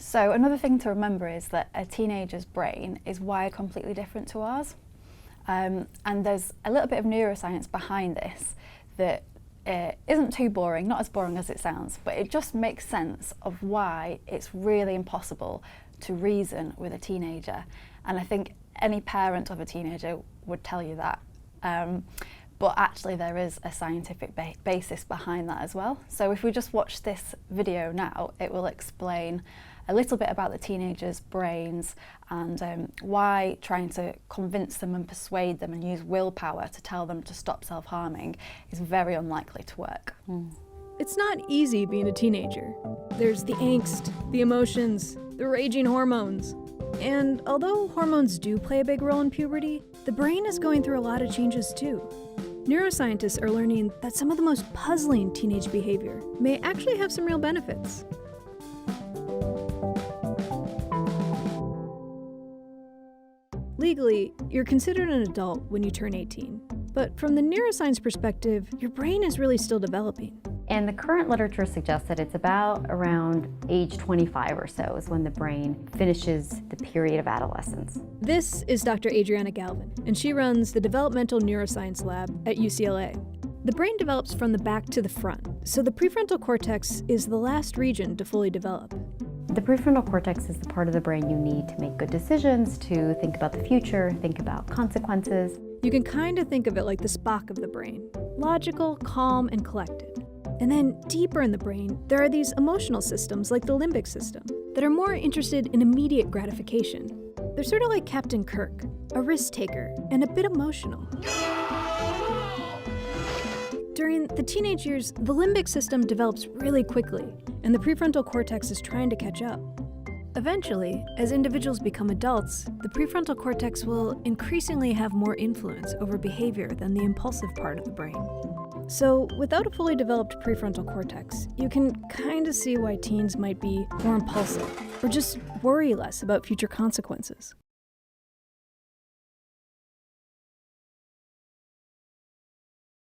So another thing to remember is that a teenager's brain is wired completely different to ours. And there's a little bit of neuroscience behind this that isn't too boring, not as boring as it sounds, but it just makes sense of why it's really impossible to reason with a teenager. And I think any parent of a teenager would tell you that. But actually there is a scientific basis behind that as well. So if we just watch this video now, it will explain a little bit about the teenagers' brains and why trying to convince them and persuade them and use willpower to tell them to stop self-harming is very unlikely to work. It's not easy being a teenager. There's the angst, the emotions, the raging hormones. And although hormones do play a big role in puberty, the brain is going through a lot of changes too. Neuroscientists are learning that some of the most puzzling teenage behavior may actually have some real benefits. Legally, you're considered an adult when you turn 18. But from the neuroscience perspective, your brain is really still developing. And the current literature suggests that it's about around age 25 or so is when the brain finishes the period of adolescence. This is Dr. Adriana Galvin, and she runs the Developmental Neuroscience Lab at UCLA. The brain develops from the back to the front, so the prefrontal cortex is the last region to fully develop. The prefrontal cortex is the part of the brain you need to make good decisions, to think about the future, think about consequences. You can kind of think of it like the Spock of the brain, logical, calm, and collected. And then deeper in the brain, there are these emotional systems like the limbic system that are more interested in immediate gratification. They're sort of like Captain Kirk, a risk taker and a bit emotional. During the teenage years, the limbic system develops really quickly, and the prefrontal cortex is trying to catch up. Eventually, as individuals become adults, the prefrontal cortex will increasingly have more influence over behavior than the impulsive part of the brain. So, without a fully developed prefrontal cortex, you can kind of see why teens might be more impulsive or just worry less about future consequences.